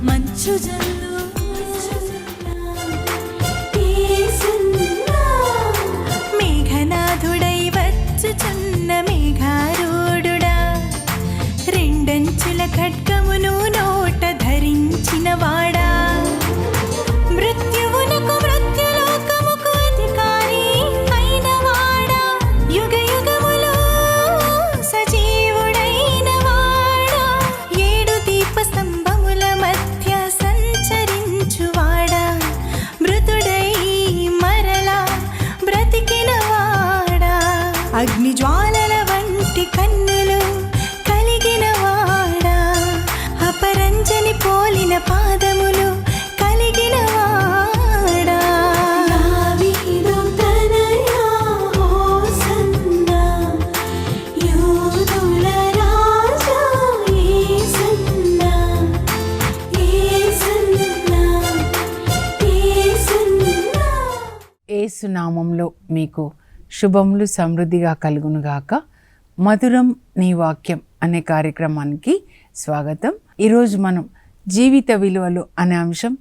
మంచు జల్లు మేఘనాథుడై వచ్చుచున్న మేఘారూఢుడా, రెండంచుల ఖడ్గమును నోట ధరించిన వాడా, మృత్యువునకు మృత్యులోకముకు అధికారి అయిన వాడా, యుగ యుగములో సజీవుడైన వాడా, ఏడు దీప స్తంభముల మధ్య సంచరించువాడా, మృతుడై మరలా బ్రతికిన వాడా, అగ్ని జ్వాలల వంటి కన్నులు కలిగిన వాడా, అపరంజని పోలిన పాదములు కలిగిన వాడా, దావీదు తనయా హోసన్నా, యూదుల రాజా యేసన్నా, యేసన్నా, యేసన్నా. యేసు నామంలో మీకు శుభములు సమృద్ధిగా కలుగునుగాక. మధురం నీ వాక్యం అనే కార్యక్రమానికి స్వాగతం. ఈరోజు మనం జీవిత విలువలు అనే అంశం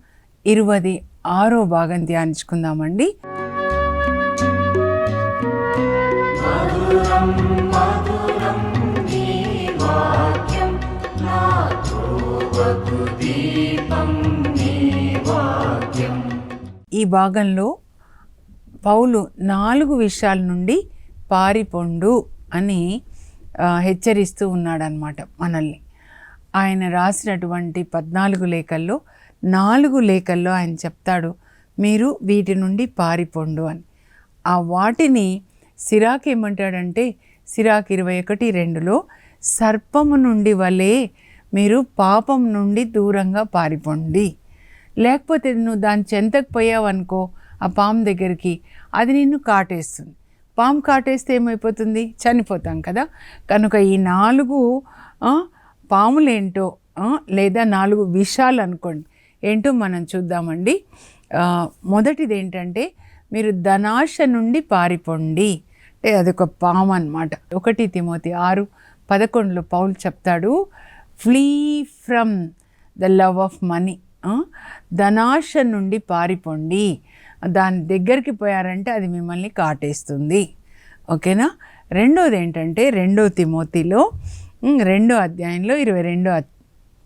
26వ భాగం ధ్యానించుకుందామండి. ఈ భాగంలో పౌలు 4 విషయాల నుండి పారిపోండు అని హెచ్చరిస్తూ ఉన్నాడనమాట మనల్ని. ఆయన రాసినటువంటి 14 లేఖల్లో 4 లేఖల్లో ఆయన చెప్తాడు, మీరు వీటి నుండి పారిపోండు అని. ఆ వాటిని సిరాక్ ఏమంటాడంటే, సిరాక్ 21:2లో సర్పము నుండి వలె మీరు పాపం నుండి దూరంగా పారిపోండి. లేకపోతే నువ్వు దాని చెంతకు పోయావనుకో, ఆ పాము దగ్గరికి, అది నిన్ను కాటేస్తుంది. పాము కాటేస్తే ఏమైపోతుంది? చనిపోతాం కదా. కనుక ఈ 4 పాములేంటో లేదా 4 విషాలు అనుకోండి ఏంటో మనం చూద్దామండి. మొదటిది ఏంటంటే, మీరు ధనాశ నుండి పారిపోండి. అంటే అదొక పాము అన్నమాట. 1 తిమోతి 6:11లో పౌలు చెప్తాడు, flee from the love of money. ధనాశ నుండి పారిపోండి. దాని దగ్గరికి పోయారంటే అది మిమ్మల్ని కాటేస్తుంది. ఓకేనా. రెండోది ఏంటంటే 2 తిమోతిలో 2వ అధ్యాయంలో 22వ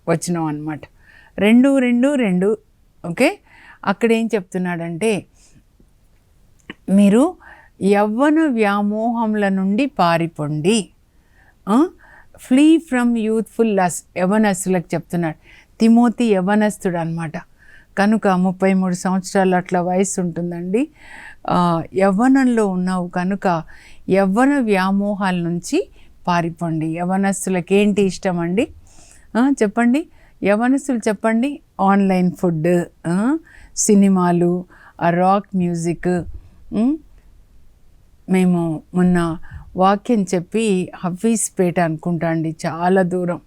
వచనం అన్నమాట. 2:2 ఓకే. అక్కడ ఏం చెప్తున్నాడంటే, మీరు యవ్వన వ్యామోహముల నుండి పారిపోండి. Flee from youthful lusts. యవ్వనస్తులకు చెప్తున్నాడు. తిమోతి యవ్వనస్తుడు అనమాట. కనుక 33 సంవత్సరాలు అట్లా వయసు ఉంటుందండి. యవ్వనంలో ఉన్నావు కనుక యవ్వన వ్యామోహాల నుంచి పారిపోండి. యవ్వనస్తులకు ఏంటి ఇష్టం అండి? చెప్పండి యవ్వనస్తులు, చెప్పండి. ఆన్లైన్ ఫుడ్, సినిమాలు, రాక్ మ్యూజిక్. మేము మొన్న వాక్యం చెప్పి హఫీజ్పేట అనుకుంటా అండి, చాలా దూరం.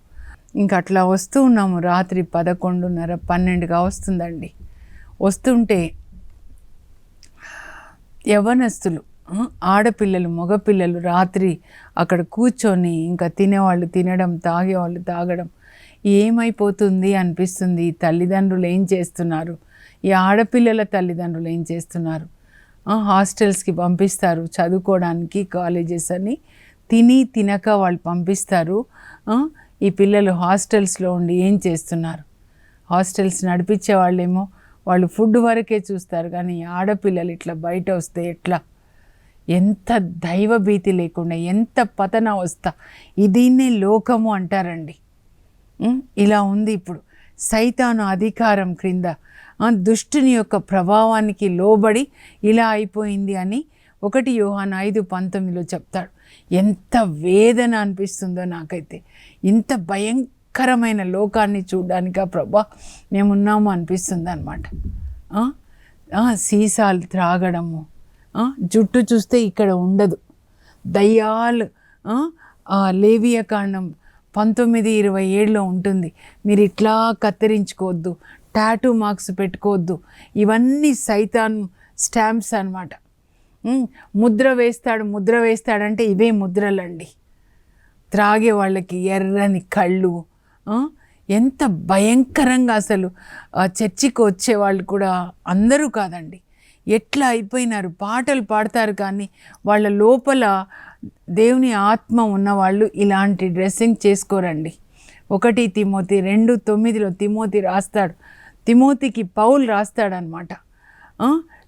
ఇంకా అట్లా వస్తూ ఉన్నాము. రాత్రి 11:30, 12గా వస్తుందండి. వస్తుంటే యవ్వనస్తులు, ఆడపిల్లలు, మగపిల్లలు రాత్రి అక్కడ కూర్చొని ఇంకా తినేవాళ్ళు తినడం, తాగేవాళ్ళు తాగడం. ఏమైపోతుంది అనిపిస్తుంది. తల్లిదండ్రులు ఏం చేస్తున్నారు? ఈ ఆడపిల్లల తల్లిదండ్రులు ఏం చేస్తున్నారు? హాస్టల్స్కి పంపిస్తారు చదువుకోవడానికి, కాలేజెస్ అని. తినక వాళ్ళు పంపిస్తారు. ఈ పిల్లలు హాస్టల్స్లో ఉండి ఏం చేస్తున్నారు? హాస్టల్స్ నడిపించే వాళ్ళేమో వాళ్ళు ఫుడ్ వరకే చూస్తారు, కానీ ఆడపిల్లలు ఇట్లా బయట వస్తే ఎట్లా? ఎంత దైవభీతి లేకుండా, ఎంత పతనావస్థ. దీన్నే లోకము అంటారండి. ఇలా ఉంది ఇప్పుడు. సైతాను అధికారం క్రింద దుష్టుని యొక్క ప్రభావానికి లోబడి ఇలా అయిపోయింది అని 1 యోహాను 5:19లో చెప్తాడు. ఎంత వేదన అనిపిస్తుందో నాకైతే. ఇంత భయంకరమైన లోకాన్ని చూడడానికి ప్రభా మేమున్నాము అనిపిస్తుంది అనమాట. సీసాలు త్రాగడము, జుట్టు చూస్తే ఇక్కడ ఉండదు, దయ్యాలు. లేవియకాండం 19:27లో ఉంటుంది, మీరు ఇట్లా కత్తిరించుకోవద్దు, టాటూ మార్క్స్ పెట్టుకోవద్దు. ఇవన్నీ సైతాన్ స్టాంప్స్ అన్నమాట. ముద్ర వేస్తాడంటే ఇవే ముద్రలండి. త్రాగే వాళ్ళకి ఎర్రని కళ్ళు, ఎంత భయంకరంగా అసలు చర్చికి వచ్చేవాళ్ళు కూడా అందరూ కాదండి, ఎట్లా అయిపోయినారు. పాటలు పాడతారు కానీ వాళ్ళ లోపల దేవుని ఆత్మ ఉన్నవాళ్ళు ఇలాంటి డ్రెస్సింగ్ చేసుకోరండి. 1 తిమోతి 2:9 తిమోతి రాస్తాడు, తిమోతికి పౌలు రాస్తాడనమాట,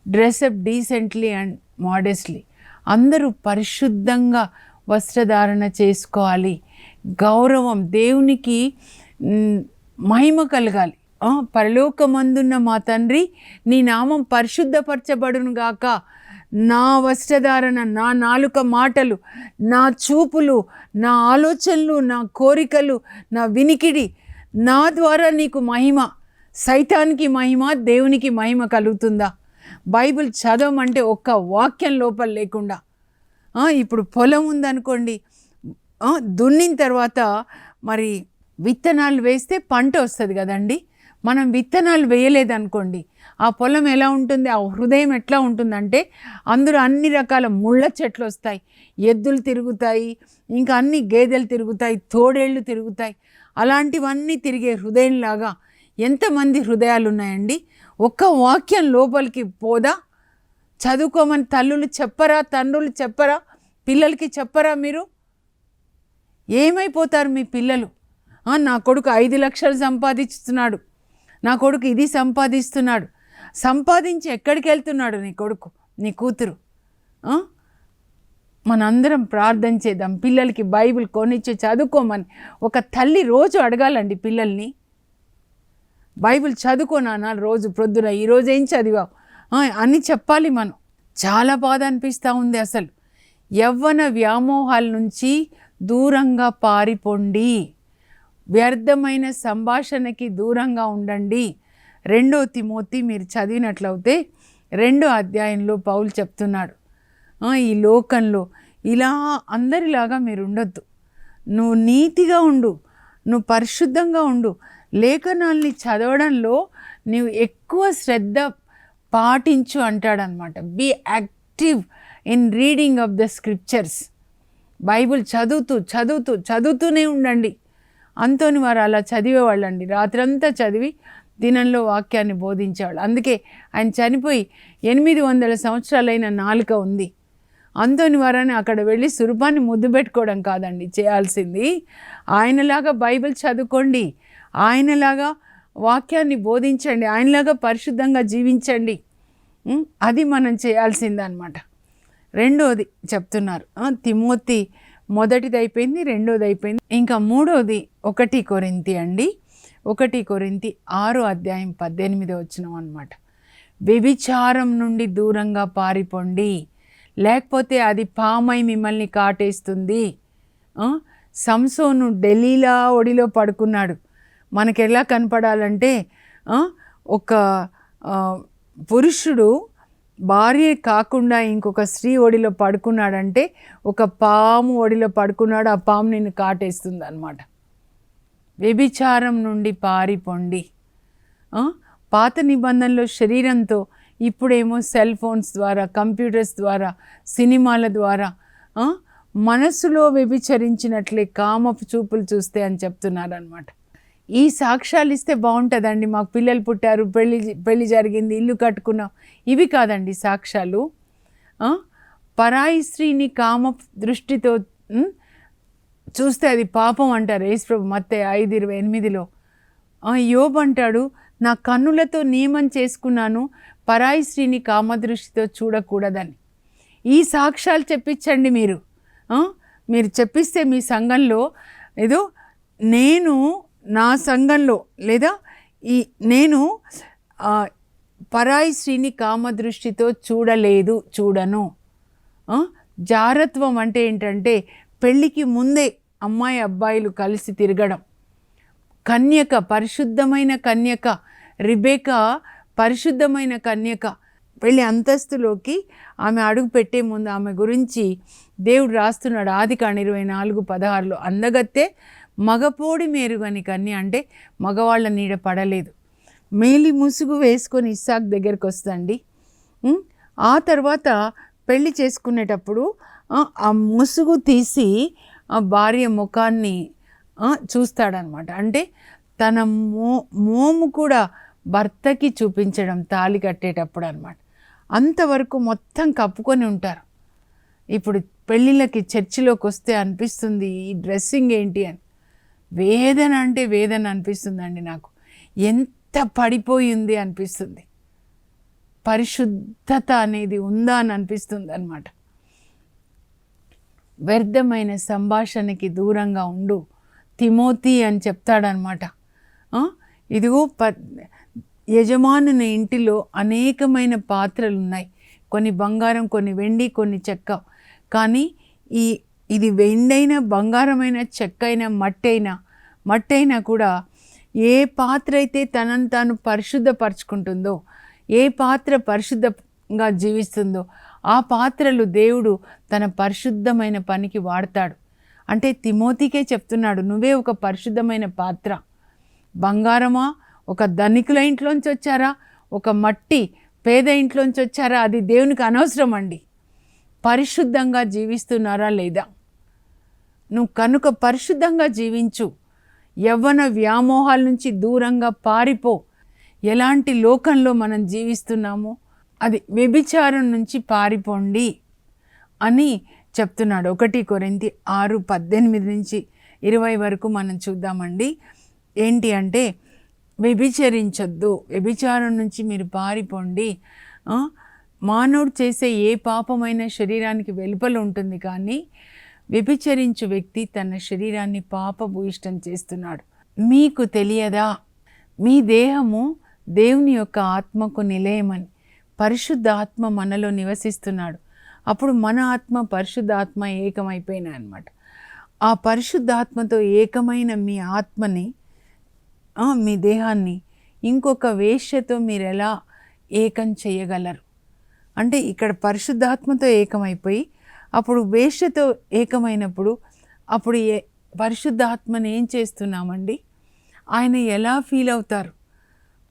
డ్రెస్అప్ డీసెంట్లీ అండ్ మోడెస్ట్లీ. అందరూ పరిశుద్ధంగా వస్త్రధారణ చేసుకోవాలి, గౌరవం, దేవునికి మహిమ కలగాలి. పరలోకమందున్న మా తండ్రి నీ నామం పరిశుద్ధపరచబడును గాక. నా వస్త్రధారణ, నా నాలుక మాటలు, నా చూపులు, నా ఆలోచనలు, నా కోరికలు, నా వినికిడి, నా ద్వారా నీకు మహిమ, సైతానికి మహిమ, దేవునికి మహిమ కలుగుతుందా? బైబిల్ చదవమంటే ఒక్క వాక్యం లోపల లేకుండా. ఇప్పుడు పొలం ఉందనుకోండి, దున్నిన తర్వాత మరి విత్తనాలు వేస్తే పంట వస్తుంది కదండి. మనం విత్తనాలు వేయలేదనుకోండి, ఆ పొలం ఎలా ఉంటుంది, ఆ హృదయం ఎట్లా ఉంటుందంటే అందులో అన్ని రకాల ముళ్ళ చెట్లు వస్తాయి, ఎద్దులు తిరుగుతాయి, ఇంకా అన్ని గేదెలు తిరుగుతాయి, తోడేళ్ళు తిరుగుతాయి. అలాంటివన్నీ తిరిగే హృదయంలాగా ఎంతమంది హృదయాలు ఉన్నాయండి. ఒక్క వాక్యం లోపలికి పోదా? చదువుకోమని తల్లులు చెప్పరా, తండ్రులు చెప్పరా, పిల్లలకి చెప్పరా? మీరు ఏమైపోతారు మీ పిల్లలు? నా కొడుకు 5 లక్షలు సంపాదిస్తున్నాడు, నా కొడుకు ఇది సంపాదిస్తున్నాడు. సంపాదించి ఎక్కడికి వెళ్తున్నాడు నీ కొడుకు, నీ కూతురు? మనందరం ప్రార్థన చేద్దాం, పిల్లలకి బైబిల్ కొనిచ్చి చదువుకోమని. ఒక తల్లి రోజు అడగాలండి పిల్లల్ని, బైబిల్ చదువుకోనా రోజు ప్రొద్దున, ఈరోజు ఏం చదివావు అని చెప్పాలి మనం. చాలా బాధ అనిపిస్తూ ఉంది అసలు. యవ్వన వ్యామోహాల నుంచి దూరంగా పారిపోండి, వ్యర్థమైన సంభాషణకి దూరంగా ఉండండి. 2 తిమోతి మీరు చదివినట్లయితే 2వ అధ్యాయంలో పౌలు చెప్తున్నాడు, ఈ లోకంలో ఇలా అందరిలాగా మీరు ఉండొద్దు, నువ్వు నీతిగా ఉండు, నువ్వు పరిశుద్ధంగా ఉండు, లేఖనాల్ని చదవడంలో నువ్వు ఎక్కువ శ్రద్ధ పాటించు అంటాడనమాట. Be active in reading of the scriptures. Bible చదువుతూనే ఉండండి. అంతోని వారు అలా చదివేవాళ్ళండి, రాత్రంతా చదివి దినంలో వాక్యాన్ని బోధించేవాళ్ళు. అందుకే ఆయన చనిపోయి 800 సంవత్సరాలైన నాలుక ఉంది. అంతోని వారని అక్కడ వెళ్ళి సురూపాన్ని ముద్దు పెట్టుకోవడం కాదండి చేయాల్సింది, ఆయనలాగా బైబిల్ చదువుకోండి, ఆయనలాగా వాక్యాన్ని బోధించండి, ఆయనలాగా పరిశుద్ధంగా జీవించండి. అది మనం చేయాల్సిందనమాట. 2వది చెప్తున్నారు, తిమోతి 1ది అయిపోయింది, 2వది అయిపోయింది. ఇంకా 3వది 1 కొరింథీ అండి. 1 కొరింథీ 6వ అధ్యాయం 18వ వచనం అన్నమాట. వ్యభిచారం నుండి దూరంగా పారిపోండి, లేకపోతే అది పామై మిమ్మల్ని కాటేస్తుంది. సంసోను ఢిల్లీలా ఒడిలో పడుకున్నాడు. మనకు ఎలా కనపడాలంటే ఒక పురుషుడు భార్య కాకుండా ఇంకొక స్త్రీ ఒడిలో పడుకున్నాడంటే ఒక పాము ఒడిలో పడుకున్నాడు, ఆ పాము నిన్ను కాటేస్తుంది అన్నమాట. వ్యభిచారం నుండి పారిపోండి. పాత నిబంధనలో శరీరంతో, ఇప్పుడేమో సెల్ ఫోన్స్ ద్వారా, కంప్యూటర్స్ ద్వారా, సినిమాల ద్వారా మనసులో వ్యభిచరించినట్లే కామపు చూపులు చూస్తే అని చెప్తున్నారనమాట. ఈ సాక్ష్యాలు ఇస్తే బాగుంటుందండి, మాకు పిల్లలు పుట్టారు, పెళ్ళి జరిగింది, ఇల్లు కట్టుకున్నాం, ఇవి కాదండి సాక్ష్యాలు. పరాయి స్త్రీని కామ దృష్టితో చూస్తే అది పాపం అంటారు యేసుప్రభు మత్తయి 5:28లో. యోబు అంటాడు, నా కన్నులతో నియమం చేసుకున్నాను, పరాయి స్త్రీని కామదృష్టితో చూడకూడదని. ఈ సాక్ష్యాలు చెప్పించండి మీరు. మీరు చెప్పిస్తే మీ సంఘంలో ఏదో నేను నా సంఘంలో లేదా నేను పరాయి స్త్రీని కామదృష్టితో చూడను. జారత్వం అంటే ఏంటంటే పెళ్ళికి ముందే అమ్మాయి అబ్బాయిలు కలిసి తిరగడం. కన్యక, పరిశుద్ధమైన కన్యక రిబేకా, పరిశుద్ధమైన కన్యక. పెళ్ళి అంతస్తులోకి ఆమె అడుగు పెట్టే ముందు ఆమె గురించి దేవుడు రాస్తున్నాడు ఆదికాండం 24:16లో. అందగత్తే మగపోడి మేరుగని కన్య, అంటే మగవాళ్ళ నీడ పడలేదు. మేలి ముసుగు వేసుకొని ఇస్సాకు దగ్గరికి వస్తుందండి. ఆ తర్వాత పెళ్ళి చేసుకునేటప్పుడు ఆ ముసుగు తీసి ఆ భార్య ముఖాన్ని చూస్తాడనమాట. అంటే తన మోము కూడా భర్తకి చూపించడం తాళి కట్టేటప్పుడు అన్నమాట. అంతవరకు మొత్తం కప్పుకొని ఉంటారు. ఇప్పుడు పెళ్ళిళ్ళకి చర్చిలోకి వస్తే అనిపిస్తుంది ఈ డ్రెస్సింగ్ ఏంటి అని. వేదన అంటే వేదన అనిపిస్తుందండి నాకు. ఎంత పడిపోయింది అనిపిస్తుంది. పరిశుద్ధత అనేది ఉందా అని అనిపిస్తుంది అన్నమాట. వ్యర్థమైన సంభాషణకి దూరంగా ఉండు తిమోతి అని చెప్తాడనమాట. ఇదిగో యజమానుని ఇంటిలో అనేకమైన పాత్రలు ఉన్నాయి. కొన్ని బంగారం, కొన్ని వెండి, కొన్ని చెక్క. కానీ ఇది వెండైనా, బంగారమైన, చెక్క అయినా, మట్టైనా కూడా ఏ పాత్ర అయితే తనను తాను పరిశుద్ధపరచుకుంటుందో, ఏ పాత్ర పరిశుద్ధంగా జీవిస్తుందో ఆ పాత్రలు దేవుడు తన పరిశుద్ధమైన పనికి వాడతాడు. అంటే తిమోతికే చెప్తున్నాడు, నువ్వే ఒక పరిశుద్ధమైన పాత్ర. బంగారమా ఒక ధనికుల ఇంట్లోంచి వచ్చారా, ఒక మట్టి పేద ఇంట్లోంచి వచ్చారా, అది దేవునికి అనవసరం అండి. పరిశుద్ధంగా జీవిస్తున్నారా లేదా? నువ్వు కనుక పరిశుద్ధంగా జీవించు. యవ్వన వ్యామోహాల నుంచి దూరంగా పారిపో. ఎలాంటి లోకంలో మనం జీవిస్తున్నామో అది వ్యభిచారం నుంచి పారిపోండి అని చెప్తున్నాడు. 1 కొరింథీ 6:18-20 వరకు మనం చూద్దామండి. ఏంటి అంటే వ్యభిచరించొద్దు, వ్యభిచారం నుంచి మీరు పారిపోండి. మానవుడు చేసే ఏ పాపమైన శరీరానికి వెలుపల ఉంటుంది, కానీ వ్యభిచరించు వ్యక్తి తన శరీరాన్ని పాపభూయిష్టం చేస్తున్నాడు. మీకు తెలియదా మీ దేహము దేవుని యొక్క ఆత్మకు నిలయమని? పరిశుద్ధ ఆత్మ మనలో నివసిస్తున్నాడు. అప్పుడు మన ఆత్మ పరిశుద్ధ ఆత్మ ఏకమైపోయినాయి అన్నమాట. ఆ పరిశుద్ధాత్మతో ఏకమైన మీ ఆత్మని, మీ దేహాన్ని ఇంకొక వేశ్యతో మీరు ఎలా ఏకం చేయగలరు? అంటే ఇక్కడ పరిశుద్ధాత్మతో ఏకమైపోయి అప్పుడు వేశ్యతో ఏకమైనప్పుడు అప్పుడు పరిశుద్ధాత్మని ఏం చేస్తున్నామండి? ఆయన ఎలా ఫీల్ అవుతారు?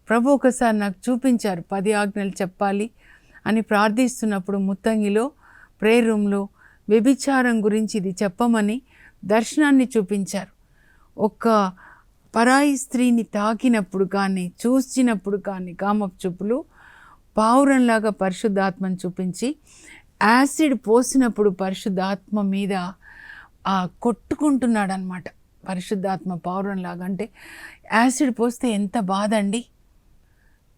ప్రభు ఒకసారి నాకు చూపించారు. 10 ఆజ్ఞలు చెప్పాలి అని ప్రార్థిస్తున్నప్పుడు ముత్తంగిలో ప్రేయర్ రూమ్లో వ్యభిచారం గురించి ఇది చెప్పమని దర్శనాన్ని చూపించారు. ఒక పరాయి స్త్రీని తాకినప్పుడు కానీ, చూసినప్పుడు కానీ కామపు చూపులు పావురంలాగా పరిశుద్ధాత్మను చూపించి, యాసిడ్ పోసినప్పుడు పరిశుద్ధాత్మ మీద కొట్టుకుంటున్నాడు అనమాట. పరిశుద్ధాత్మ పావురంలాగా, అంటే యాసిడ్ పోస్తే ఎంత బాధ అండి.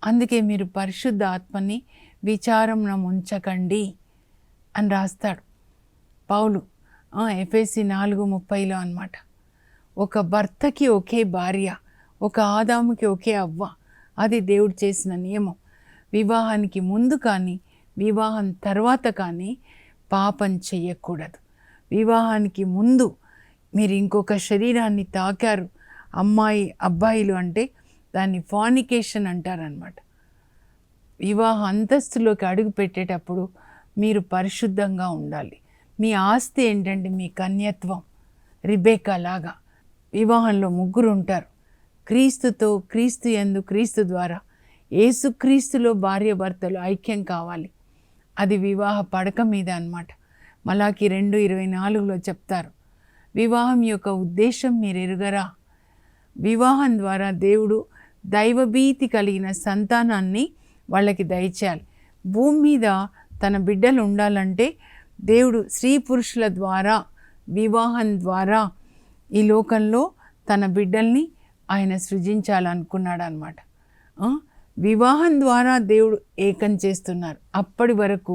అందుకే మీరు పరిశుద్ధ ఆత్మని విచారంలో ఉంచకండి అని రాస్తాడు పౌలు ఎఫెసీ 4:30 అన్నమాట. ఒక భర్తకి ఒకే భార్య, ఒక ఆదాముకి ఒకే అవ్వ. అది దేవుడు చేసిన నియమం. వివాహానికి ముందు కానీ వివాహం తర్వాత కానీ పాపం చెయ్యకూడదు. వివాహానికి ముందు మీరు ఇంకొక శరీరాన్ని తాకారు, అమ్మాయి అబ్బాయిలు, అంటే దాన్ని ఫార్నికేషన్ అంటారనమాట. వివాహ అంతస్తులోకి అడుగు పెట్టేటప్పుడు మీరు పరిశుద్ధంగా ఉండాలి. మీ ఆస్తి ఏంటంటే మీ కన్యత్వం. రిబేకా లాగా వివాహంలో 3 ఉంటారు. క్రీస్తుతో, క్రీస్తు యందు, క్రీస్తు ద్వారా యేసుక్రీస్తులో భార్య భర్తలు ఐక్యం కావాలి. అది వివాహ పడక మీద అన్నమాట. మలాకి 2:24 చెప్తారు, వివాహం యొక్క ఉద్దేశం మీరు ఎరుగరా? వివాహం ద్వారా దేవుడు దైవభీతి కలిగిన సంతానాన్ని వాళ్ళకి దయచేయాలి. భూమి మీద తన బిడ్డలు ఉండాలంటే దేవుడు స్త్రీ పురుషుల ద్వారా, వివాహం ద్వారా ఈ లోకంలో తన బిడ్డల్ని ఆయన సృజించాలనుకున్నాడు అన్నమాట. వివాహం ద్వారా దేవుడు ఏకం చేస్తున్నారు. అప్పటి వరకు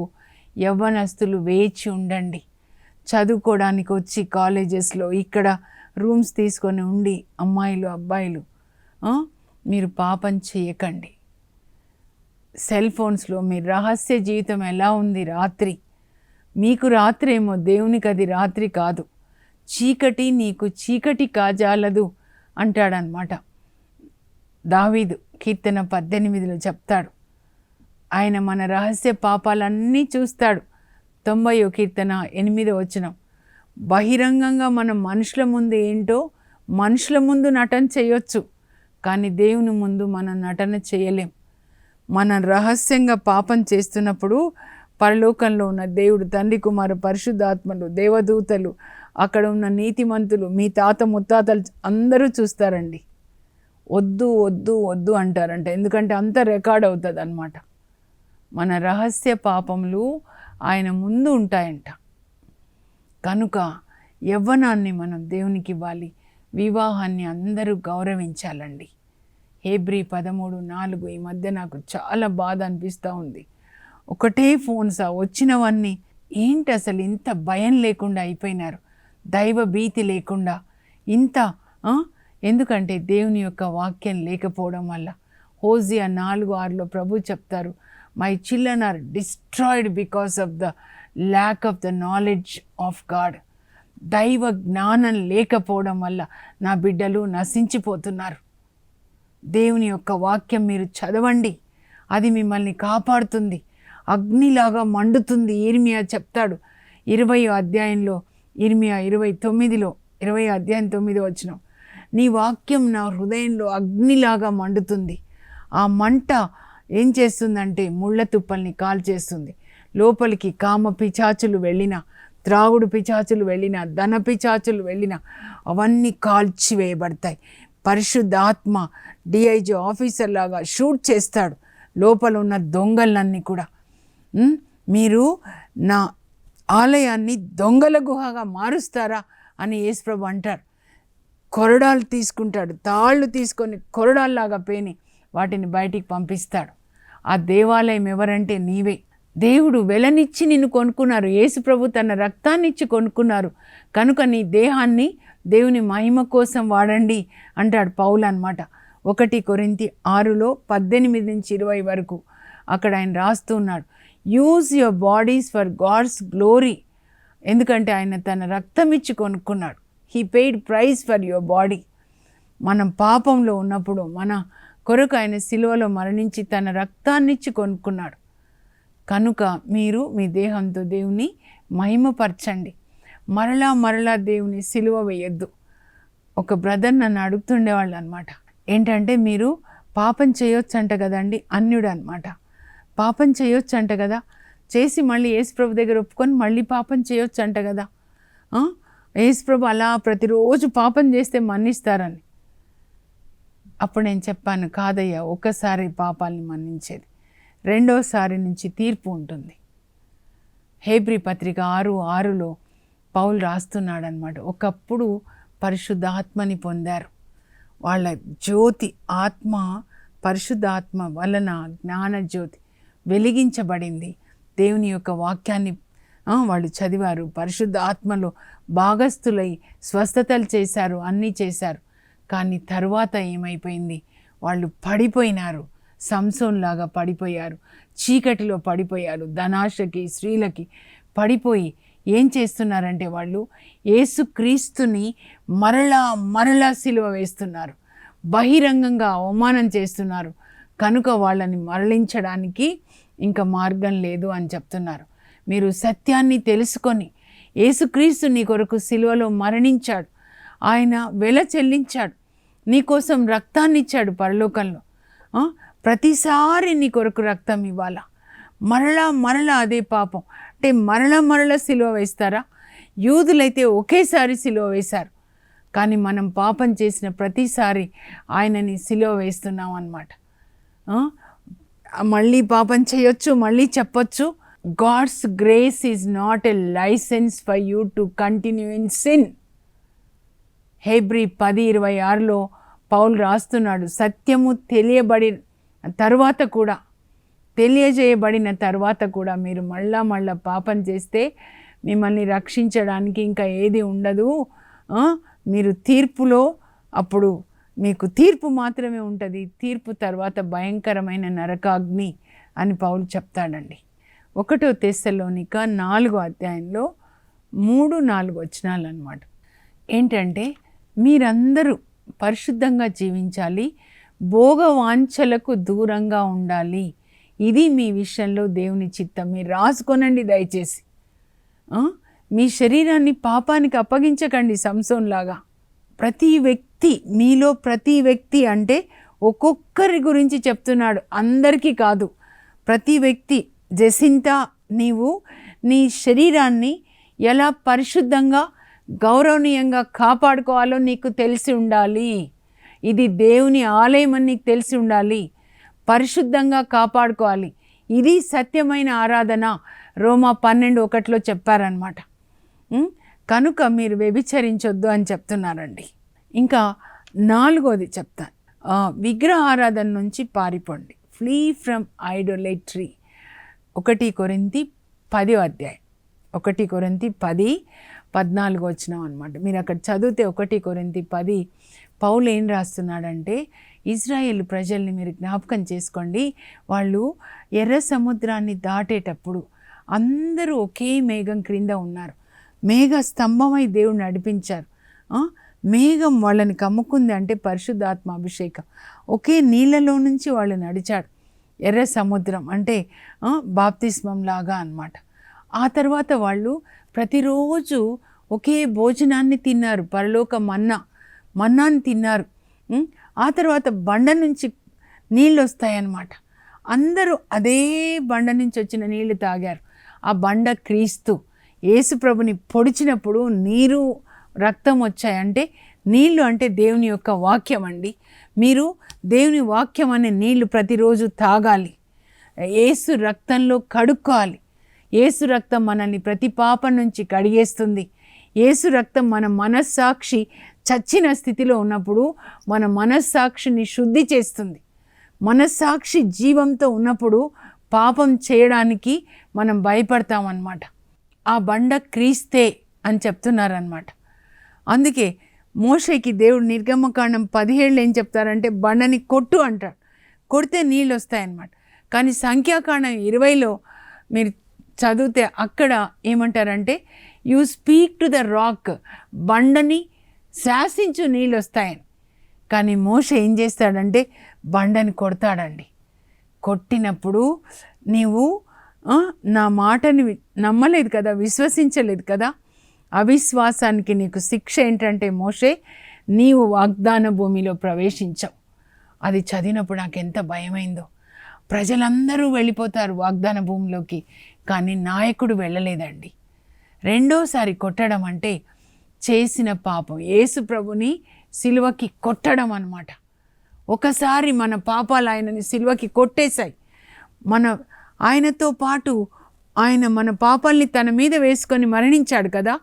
యవ్వనస్తులు వేచి ఉండండి. చదువుకోవడానికి వచ్చి కాలేజెస్లో ఇక్కడ రూమ్స్ తీసుకొని ఉండి అమ్మాయిలు అబ్బాయిలు మీరు పాపం చేయకండి. సెల్ ఫోన్స్లో మీ రహస్య జీవితం ఎలా ఉంది? రాత్రి మీకు రాత్రి ఏమో, దేవునికి అది రాత్రి కాదు. చీకటి నీకు చీకటి కాజాలదు అంటాడనమాట దావీదు. కీర్తన 18 చెప్తాడు. ఆయన మన రహస్య పాపాలన్నీ చూస్తాడు. 90వ కీర్తన 8 బహిరంగంగా మనం మనుషుల ముందు ఏంటో మనుషుల ముందు నటన చేయొచ్చు, కానీ దేవుని ముందు మనం నటన చేయలేం. మనం రహస్యంగా పాపం చేస్తున్నప్పుడు పరలోకంలో ఉన్న దేవుడు, తండ్రి, కుమార, పరిశుద్ధాత్మలు, దేవదూతలు, అక్కడ ఉన్న నీతిమంతులు, మీ తాత ముత్తాతలు అందరూ చూస్తారండి. వద్దు వద్దు వద్దు అంటారంట. ఎందుకంటే అంత రికార్డ్ అవుతుంది అన్నమాట. మన రహస్య పాపములు ఆయన ముందు ఉంటాయంట. కనుక యవ్వనాన్ని మనం దేవునికి ఇవ్వాలి. వివాహాన్ని అందరూ గౌరవించాలండి. హెబ్రీ 13:4 ఈ మధ్య నాకు చాలా బాధ అనిపిస్తూ ఉంది. ఒకటే ఫోన్సా వచ్చినవన్నీ. ఏంటి అసలు ఇంత భయం లేకుండా అయిపోయినారు, దైవ భీతి లేకుండా ఇంత. ఎందుకంటే దేవుని యొక్క వాక్యం లేకపోవడం వల్ల. హోసియా 4:6 ప్రభు చెప్తారు, my children are destroyed because of the lack of the knowledge of God. దైవ జ్ఞానం లేకపోవడం వల్ల నా బిడ్డలు నశించిపోతున్నారు. దేవుని యొక్క వాక్యం మీరు చదవండి, అది మిమ్మల్ని కాపాడుతుంది, అగ్నిలాగా మండుతుంది. ఇర్మియా చెప్తాడు 20వ అధ్యాయంలో, ఇర్మియా 29లో 20వ అధ్యాయం 9వ వచనం, నీ వాక్యం నా హృదయంలో అగ్నిలాగా మండుతుంది. ఆ మంట ఏం చేస్తుందంటే ముళ్ళ తుప్పల్ని కాల్చేస్తుంది. లోపలికి కామ పిచాచులు వెళ్ళినా, త్రాగుడు పిచాచులు వెళ్ళినా, ధన పిచాచులు వెళ్ళినా అవన్నీ కాల్చివేయబడతాయి. పరిశుద్ధాత్మ డిఐజీ ఆఫీసర్ లాగా షూట్ చేస్తాడు లోపల ఉన్న దొంగలన్నీ కూడా. మీరు నా ఆలయాన్ని దొంగల గుహగా మారుస్తారా అని యేసుప్రభు అంటారు. కొరడాలు తీసుకుంటాడు, తాళ్ళు తీసుకొని కొరడాల్లాగా పేని వాటిని బయటికి పంపిస్తాడు. ఆ దేవాలయం ఎవరంటే నీవే. దేవుడు వెలనిచ్చి నిన్ను కొనుక్కున్నారు. యేసుప్రభు తన రక్తాన్ని ఇచ్చి కొనుక్కున్నారు. కనుక నీ దేహాన్ని దేవుని మహిమ కోసం వాడండి అంటాడు పౌలు అన్నమాట. 1 కొరింథీ 6లో 18-20 వరకు అక్కడ ఆయన రాస్తూ ఉన్నాడు, use your bodies for God's glory. ఎందుకంటే ఆయన తన రక్తం ఇచ్చి కొనుక్కున్నాడు. He paid price for your body. మనం పాపంలో ఉన్నప్పుడు మన కొరకు ఆయన సిలువలో మరణించి తన రక్తాన్నిచ్చి కొనుక్కున్నాడు. కనుక మీరు మీ దేహంతో దేవుని మహిమపరచండి. మరలా మరలా దేవుని సిలువ వేయొద్దు. ఒక బ్రదర్ నన్ను అడుగుతుండేవాళ్ళు అనమాట, ఏంటంటే మీరు పాపం చేయొచ్చంట కదండి, అన్యుడు అనమాట. పాపం చేయొచ్చంట కదా, చేసి మళ్ళీ యేసుప్రభు దగ్గర ఒప్పుకొని మళ్ళీ పాపం చేయొచ్చంట కదా, యేసుప్రభు అలా ప్రతిరోజు పాపం చేస్తే మన్నిస్తారని. అప్పుడు నేను చెప్పాను, కాదయ్యా, ఒక్కసారి పాపాలని మన్నించేది, రెండోసారి నుంచి తీర్పు ఉంటుంది. హెబ్రీ పత్రిక 6:6లో పౌలు రాస్తున్నాడు అనమాట. ఒకప్పుడు పరిశుద్ధాత్మని పొందారు. వాళ్ళ జ్యోతి ఆత్మ, పరిశుద్ధాత్మ వలన జ్ఞాన జ్యోతి వెలిగించబడింది. దేవుని యొక్క వాక్యాన్ని వాళ్ళు చదివారు, పరిశుద్ధ ఆత్మలో భాగస్థులై స్వస్థతలు చేశారు, అన్నీ చేశారు. కానీ తరువాత ఏమైపోయింది, వాళ్ళు పడిపోయినారు, సంసోన్లాగా పడిపోయారు, చీకటిలో పడిపోయారు, ధనాశకి స్త్రీలకి పడిపోయి ఏం చేస్తున్నారంటే వాళ్ళు యేసుక్రీస్తుని మరలా సిలువ వేస్తున్నారు, బహిరంగంగా అవమానం చేస్తున్నారు. కనుక వాళ్ళని మరలించడానికి ఇంకా మార్గం లేదు అని చెప్తున్నారు. మీరు సత్యాన్ని తెలుసుకొని, యేసుక్రీస్తు నీ కొరకు సిలువలో మరణించాడు, ఆయన వెల చెల్లించాడు, నీకోసం రక్తాన్ని ఇచ్చాడు పరలోకంలో. ప్రతిసారి నీ కొరకు రక్తం ఇవ్వాలా, మరలా అదే పాపం అంటే మరలా సిలువ వేస్తారా? యూదులైతే ఒకేసారి సిలువ వేశారు, కానీ మనం పాపం చేసిన ప్రతిసారి ఆయనని సిలువ వేస్తున్నాం అన్నమాట. మళ్ళీ పాపం చేయొచ్చు, మళ్ళీ చెప్పొచ్చు. God's grace is not a licence for you to continue in sin. హెబ్రీ 10:26లో పౌలు రాస్తున్నాడు, సత్యము తెలియజేయబడిన తర్వాత కూడా మీరు మళ్ళా పాపం చేస్తే మిమ్మల్ని రక్షించడానికి ఇంకా ఏది ఉండదు. మీరు తీర్పులో అప్పుడు మీకు తీర్పు మాత్రమే ఉంటుంది, తీర్పు తర్వాత భయంకరమైన నరకాగ్ని అని పౌలు చెప్తాడండి. 1 తెస్సలోనిక 4వ అధ్యాయంలో 3-4 వచనాలు అన్నమాట. ఏంటంటే మీరందరూ పరిశుద్ధంగా జీవించాలి, భోగవాంఛలకు దూరంగా ఉండాలి, ఇది మీ విషయంలో దేవుని చిత్తం. మీరు రాసుకొనండి దయచేసి. మీ శరీరాన్ని పాపానికి అప్పగించకండి సంసోన్లాగా. మీలో ప్రతి వ్యక్తి అంటే ఒక్కొక్కరి గురించి చెప్తున్నాడు, అందరికీ కాదు. ప్రతి వ్యక్తి, జెసింతా, నీవు నీ శరీరాన్ని ఎలా పరిశుద్ధంగా గౌరవనీయంగా కాపాడుకోవాలో నీకు తెలిసి ఉండాలి. ఇది దేవుని ఆలయం అని నీకు తెలిసి ఉండాలి, పరిశుద్ధంగా కాపాడుకోవాలి. ఇది సత్యమైన ఆరాధన రోమా 12:1 చెప్పారనమాట. కనుక మీరు వ్యభిచరించొద్దు అని చెప్తున్నారండి. ఇంకా 4వది చెప్తాను, విగ్రహారాధన నుంచి పారిపోండి. Flee from ఐడోలేట్రీ. 1 కొరింథీ 10 1 కొరింథీ 10:14 అనమాట. మీరు అక్కడ చదివితే 1 కొరింథీ 10 పౌలు ఏం రాస్తున్నాడంటే, ఇజ్రాయేల్ ప్రజల్ని మీరు జ్ఞాపకం చేసుకోండి. వాళ్ళు ఎర్ర సముద్రాన్ని దాటేటప్పుడు అందరూ ఒకే మేఘం క్రింద ఉన్నారు. మేఘ స్తంభమై దేవుడు నడిపించారు. మేఘం వాళ్ళని కమ్ముకుంది అంటే పరిశుద్ధాత్మ అభిషేకం. ఒకే నీళ్ళలో నుంచి వాళ్ళు నడిచాడు. ఎర్ర సముద్రం అంటే బాప్తిస్మం లాగా అన్నమాట. ఆ తర్వాత వాళ్ళు ప్రతిరోజు ఒకే భోజనాన్ని తిన్నారు, పరలోక మన్నాని తిన్నారు. ఆ తర్వాత బండ నుంచి నీళ్ళు వస్తాయన్నమాట. అందరూ అదే బండ నుంచి వచ్చిన నీళ్లు తాగారు. ఆ బండ క్రీస్తు. యేసు ప్రభుని పొడిచినప్పుడు నీరు రక్తం వచ్చాయంటే నీళ్ళు అంటే దేవుని యొక్క వాక్యం అండి. మీరు దేవుని వాక్యం అనే నీళ్లు ప్రతిరోజు తాగాలి. యేసు రక్తంలో కడుక్కోవాలి. యేసు రక్తం మనల్ని ప్రతి పాపం నుంచి కడిగేస్తుంది. యేసు రక్తం మన మనస్సాక్షి చచ్చిన స్థితిలో ఉన్నప్పుడు మన మనస్సాక్షిని శుద్ధి చేస్తుంది. మనస్సాక్షి జీవంతో ఉన్నప్పుడు పాపం చేయడానికి మనం భయపడతామన్నమాట. ఆ బండ క్రీస్తే అని చెప్తున్నారన్నమాట. అందుకే మోషేకి దేవుడు నిర్గమకాండం 17 ఏం చెప్తారంటే బండని కొట్టు అంటాడు. కొడితే నీళ్ళు వస్తాయన్నమాట. కానీ సంఖ్యాకాండం 20లో మీరు చదివితే అక్కడ ఏమంటారంటే you speak to the rock, బండని శాసించు నీళ్ళు వస్తాయని. కానీ మోషే ఏం చేస్తాడంటే బండని కొడతాడండి. కొట్టినప్పుడు నీవు నా మాటని నమ్మలేదు కదా, విశ్వసించలేదు కదా. అవిశ్వాసానికి నీకు శిక్ష ఏంటంటే మోషే, నీవు వాగ్దాన భూమిలో ప్రవేశించవు. అది చదివినప్పుడు నాకు ఎంత భయమైందో. ప్రజలందరూ వెళ్ళిపోతారు వాగ్దాన భూమిలోకి, కానీ నాయకుడు వెళ్ళలేదండి. రెండోసారి కొట్టడం అంటే చేసిన పాపం, యేసు ప్రభుని సిలువకి కొట్టడం అన్నమాట. ఒకసారి మన పాపాలు ఆయనని సిలువకి కొట్టేశాయి. ఆయనతో పాటు ఆయన మన పాపాల్ని తన మీద వేసుకొని మరణించాడు కదా.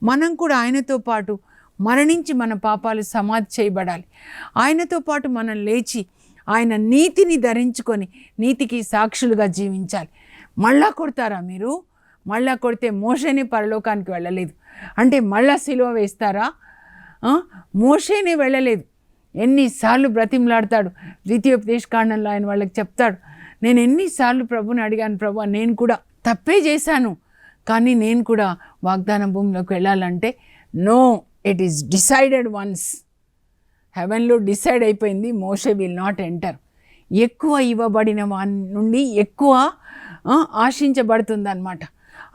మనం కూడా ఆయనతో పాటు మరణించి మన పాపాలు సమాధి చేయబడాలి. ఆయనతో పాటు మనం లేచి ఆయన నీతిని ధరించుకొని నీతికి సాక్షులుగా జీవించాలి. మళ్ళా కొడతారా మీరు? మళ్ళా కొడితే మోషేనే పరలోకానికి వెళ్ళలేదు అంటే మళ్ళా సిలువ వేస్తారా? మోషేనే వెళ్ళలేదు. ఎన్నిసార్లు బ్రతిమలాడతాడు. ద్వితీయోపదేశకాండంలో ఆయన వాళ్ళకి చెప్తాడు, నేను ఎన్నిసార్లు ప్రభుని అడిగాను, ప్రభు నేను కూడా తప్పే చేశాను, కానీ నేను కూడా వాగ్దాన భూమిలోకి వెళ్ళాలంటే no, it is decided once. హెవెన్లో డిసైడ్ అయిపోయింది, మోషే విల్ నాట్ ఎంటర్. ఎక్కువ ఇవ్వబడిన వాని నుండి ఎక్కువ ఆశించబడుతుంది అన్నమాట.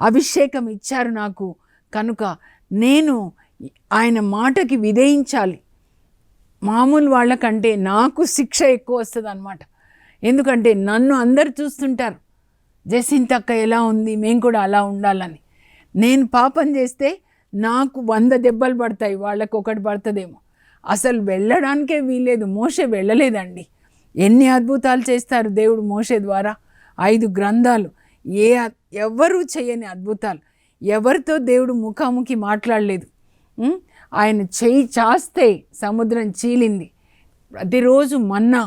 అభిషేకం ఇచ్చారు నాకు, కనుక నేను ఆయన మాటకి విధేయించాలి. మామూలు వాళ్ళకంటే నాకు శిక్ష ఎక్కువ వస్తుంది అన్నమాట. ఎందుకంటే నన్ను అందరు చూస్తుంటారు, జసింతక్క ఎలా ఉంది, మేము కూడా అలా ఉండాలని. నేను పాపం చేస్తే నాకు 100 దెబ్బలు పడతాయి, వాళ్ళకు 1 పడుతుందేమో. అసలు వెళ్ళడానికే వీలేదు. మోషే వెళ్ళలేదండి. ఎన్ని అద్భుతాలు చేస్తారు దేవుడు మోషే ద్వారా. 5 గ్రంథాలు, ఎవరు చేయని అద్భుతాలు. ఎవరితో దేవుడు ముఖాముఖి మాట్లాడలేదు. ఆయన చేయి చాస్తే సముద్రం చీలింది. ప్రతిరోజు మన్నా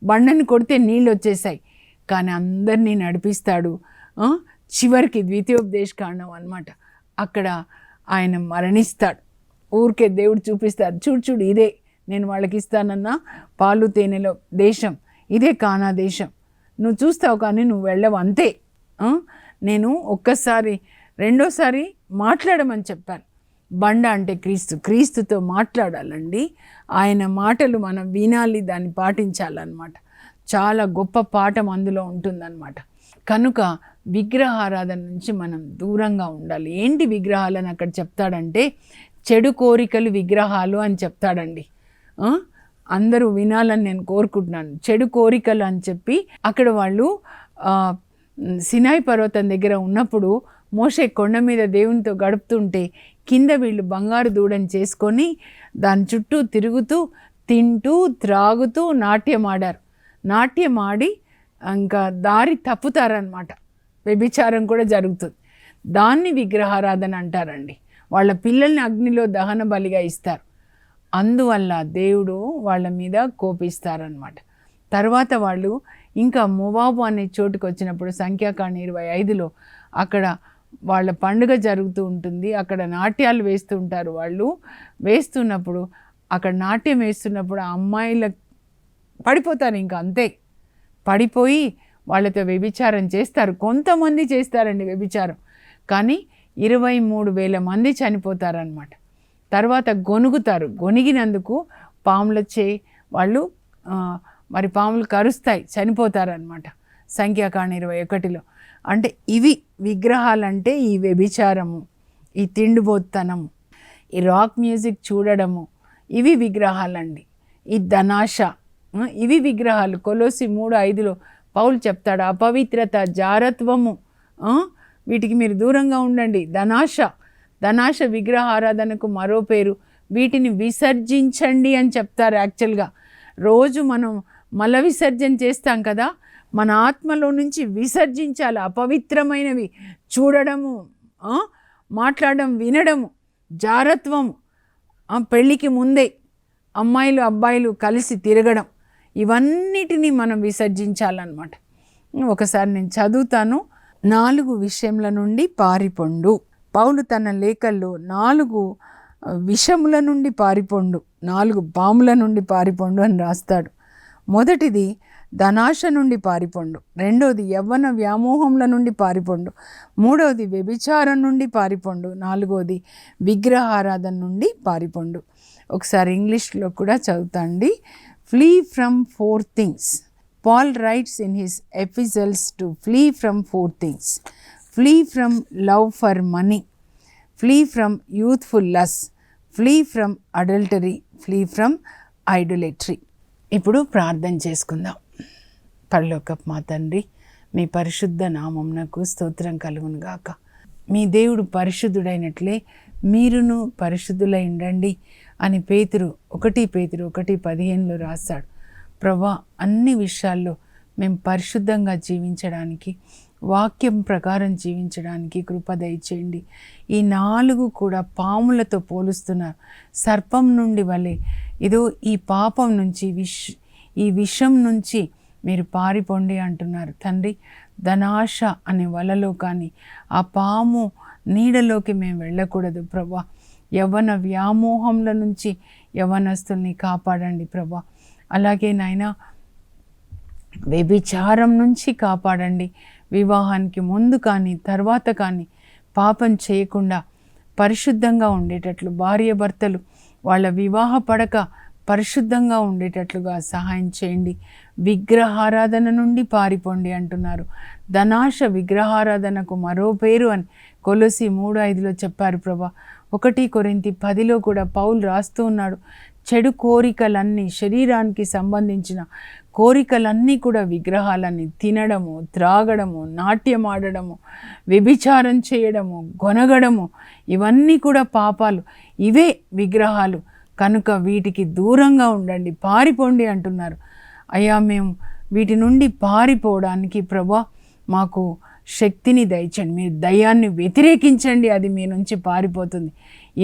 బండని కొడితే నీళ్ళు వచ్చేసాయి. కానీ అందరినీ నడిపిస్తాడు. చివరికి ద్వితీయోపదేశకాండం అన్నమాట, అక్కడ ఆయన మరణిస్తాడు. ఊరికే దేవుడు చూపిస్తాడు, చూడు ఇదే నేను వాళ్ళకి ఇస్తానన్న పాలు తేనెలో దేశం, ఇదే కానా దేశం. నువ్వు చూస్తావు కానీ నువ్వు వెళ్ళవు, అంతే. నేను ఒక్కసారి రెండోసారి మాట్లాడమని చెప్పాను. బండ అంటే క్రీస్తుతో మాట్లాడాలండి. ఆయన మాటలు మనం వినాలి, దాన్ని పాటించాలన్నమాట. చాలా గొప్ప పాఠం అందులో ఉంటుందన్నమాట. కనుక విగ్రహారాధన నుంచి మనం దూరంగా ఉండాలి. ఏంటి విగ్రహాలని అక్కడ చెప్తాడంటే చెడు కోరికలు విగ్రహాలు అని చెప్తాడండి. అందరూ వినాలని నేను కోరుకుంటున్నాను. చెడు కోరికలు అని చెప్పి అక్కడ వాళ్ళు సినాయి పర్వతం దగ్గర ఉన్నప్పుడు మోషే కొండ మీద దేవునితో గడుపుతుంటే కింద వీళ్ళు బంగారు దూడని చేసుకొని దాని చుట్టూ తిరుగుతూ తింటూ త్రాగుతూ నాట్యం ఆడారు. నాట్యం ఆడి ఇంకా దారి తప్పుతారనమాట. వ్యభిచారం కూడా జరుగుతుంది. దాన్ని విగ్రహారాధన అంటారండి. వాళ్ళ పిల్లల్ని అగ్నిలో దహన బలిగా ఇస్తారు. అందువల్ల దేవుడు వాళ్ళ మీద కోపిస్తారనమాట. తర్వాత వాళ్ళు ఇంకా మోవాబు అనే చోటుకు వచ్చినప్పుడు సంఖ్యాకాండం 25లో అక్కడ వాళ్ళ పండుగ జరుగుతూ ఉంటుంది. అక్కడ నాట్యాలు వేస్తూ ఉంటారు. వాళ్ళు వేస్తున్నప్పుడు అక్కడ నాట్యం వేస్తున్నప్పుడు ఆ అమ్మాయిల పడిపోతారు. ఇంకా అంతే, పడిపోయి వాళ్ళతో వ్యభిచారం చేస్తారు. కొంతమంది చేస్తారండి వ్యభిచారం, కానీ 23,000 మంది చనిపోతారనమాట. తర్వాత గొనుగుతారు. గొనిగినందుకు పాములు వచ్చే వాళ్ళు మరి పాములు కరుస్తాయి, చనిపోతారనమాట. సంఖ్యాకాండం 21లో. అంటే ఇవి విగ్రహాలంటే ఈ వ్యభిచారము, ఈ తిండిబోత్తనము, ఈ రాక్ మ్యూజిక్ చూడడము, ఇవి విగ్రహాలండి. ఈ ధనాశ, ఇవి విగ్రహాలు. కొలోసి 3:5లో పౌలు చెప్తాడు, అపవిత్రత, జారత్వము, వీటికి మీరు దూరంగా ఉండండి. ధనాశ విగ్రహారాధనకు మరో పేరు. వీటిని విసర్జించండి అని చెప్తారు. యాక్చువల్గా రోజు మనం మల విసర్జన చేస్తాం కదా, మన ఆత్మలో నుంచి విసర్జించాలి. అపవిత్రమైనవి చూడడము, మాట్లాడడం, వినడము, జారత్వము, పెళ్ళికి ముందే అమ్మాయిలు అబ్బాయిలు కలిసి తిరగడం, ఇవన్నిటినీ మనం విసర్జించాలన్నమాట. ఒకసారి నేను చదువుతాను. 4 విషయముల నుండి పారిపొండు. పౌలు తన లేఖల్లో 4 విషముల నుండి పారిపొండు, 4 పాముల నుండి పారిపొండు అని రాస్తాడు. మొదటిది ధనాశ నుండి పారిపొండు, రెండోది యవ్వన వ్యామోహంల నుండి పారిపొండు, మూడవది వ్యభిచారం నుండి పారిపొండు, నాలుగోది విగ్రహారాధన నుండి పారిపొండు. ఒకసారి ఇంగ్లీష్లో కూడా చదువుతాండి. Flee from 4 things. Paul writes in his epistles to flee from 4 things. Flee from love for money, flee from youthful lust, flee from adultery, flee from idolatry. ఇప్పుడు ప్రార్థన చేసుకుందాం. పరలోకపు మా తండ్రి, మీ పరిశుద్ధ నామమునకు స్తోత్రం కలుగును గాక. మీ దేవుడు పరిశుద్ధుడైనట్లే మీరును పరిశుద్ధులై ఉండండి అని పేతురు 1:15 రాశాడు. ప్రభా, అన్ని విషయాల్లో మేము పరిశుద్ధంగా జీవించడానికి, వాక్యం ప్రకారం జీవించడానికి కృప దయచేయండి. ఈ 4 కూడా పాములతో పోలుస్తున్నారు. సర్పం నుండి వలె ఇదో ఈ పాపం నుంచి, ఈ విషం నుంచి మీరు పారిపోండి అంటున్నారు తండ్రి. ధనాశ అనే వలలో కానీ ఆ పాము నీడలోకి మేము వెళ్ళకూడదు ప్రభా. యవ్వన వ్యామోహంల నుంచి యవ్వనస్తుల్ని కాపాడండి ప్రభా. అలాగే నాయనా, వ్యభిచారం నుంచి కాపాడండి. వివాహానికి ముందు కానీ తర్వాత కానీ పాపం చేయకుండా పరిశుద్ధంగా ఉండేటట్లు, భార్య భర్తలు వాళ్ళ వివాహ పడక పరిశుద్ధంగా ఉండేటట్లుగా సహాయం చేయండి. విగ్రహారాధన నుండి పారిపోండి అంటున్నారు. ధనాశ విగ్రహారాధనకు మరో పేరు అని కొలొసి 3:5లో చెప్పారు ప్రభా. 1 కొరింథీ 10లో కూడా పౌలు రాస్తూ ఉన్నాడు, చెడు కోరికలన్నీ, శరీరానికి సంబంధించిన కోరికలన్నీ కూడా విగ్రహాలన్నీ, తినడము, త్రాగడము, నాట్యమాడడము, వ్యభిచారం చేయడము, గొనగడము, ఇవన్నీ కూడా పాపాలు. ఇవే విగ్రహాలు కనుక వీటికి దూరంగా ఉండండి, పారిపోండి అంటున్నారు. అయ్యా, మేము వీటి నుండి పారిపోవడానికి ప్రభా మాకు శక్తిని దయచండి. మీరు దయ్యాన్ని వ్యతిరేకించండి, అది మీ నుంచి పారిపోతుంది.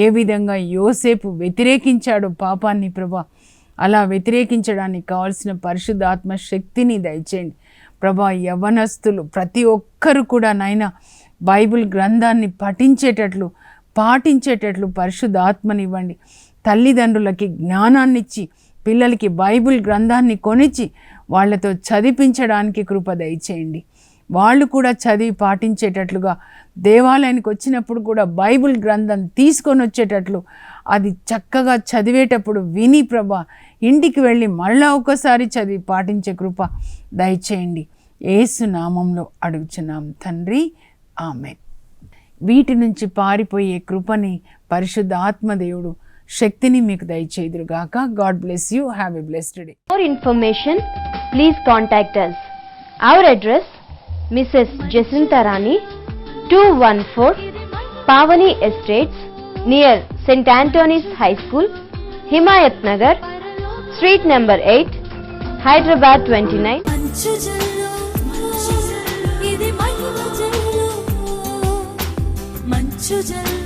ఏ విధంగా యోసేపు వ్యతిరేకించాడో పాపాన్ని ప్రభా, అలా వ్యతిరేకించడానికి కావాల్సిన పరిశుద్ధాత్మ శక్తిని దయచేయండి ప్రభా. యవ్వనస్తులు ప్రతి ఒక్కరు కూడా నాయనా బైబిల్ గ్రంథాన్ని పఠించేటట్లు, పాటించేటట్లు పరిశుద్ధాత్మనివ్వండి. తల్లిదండ్రులకి జ్ఞానాన్నిచ్చి పిల్లలకి బైబిల్ గ్రంథాన్ని కొనిచ్చి వాళ్ళతో చదివించడానికి కృప దయచేయండి. వాళ్ళు కూడా చదివి పాటించేటట్లుగా, దేవాలయానికి వచ్చినప్పుడు కూడా బైబిల్ గ్రంథం తీసుకొని వచ్చేటట్లు, అది చక్కగా చదివేటప్పుడు విని ప్రభా ఇంటికి వెళ్ళి మళ్ళా ఒకసారి చదివి పాటించే కృప దయచేయండి. యేసు నామంలో అడుగుచున్నాం తండ్రి, ఆమేన్. వీటి నుంచి పారిపోయే కృపని పరిశుద్ధ ఆత్మదేవుడు శక్తిని మీకు దయచేయుదురుగాక. God bless you. Have a blessed day. For information, please contact us. Our address, Mrs. Jacinta Rani, 214 Pavani Estates, near St. Anthony's High School, Himayat Nagar, Street number 8, Hyderabad 29. మంచు జల్లు ఇది మహిమ జల్లు మంచు జల్లు